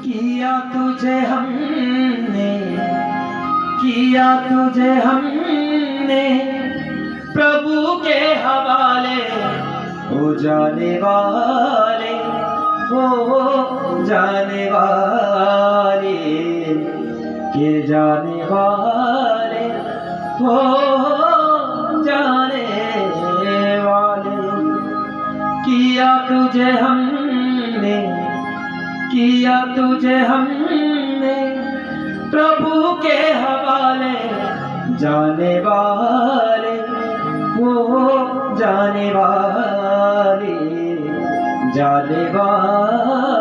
किया तुझे हमने, किया तुझे हमने प्रभु के हवाले, हो जाने वाले, हो जाने वाले, के जाने वाले, हो जाने वाले। किया तुझे हमने, किया तुझे हमने प्रभु के हवाले, जाने वाले, वो जाने वाले, जाने वाले।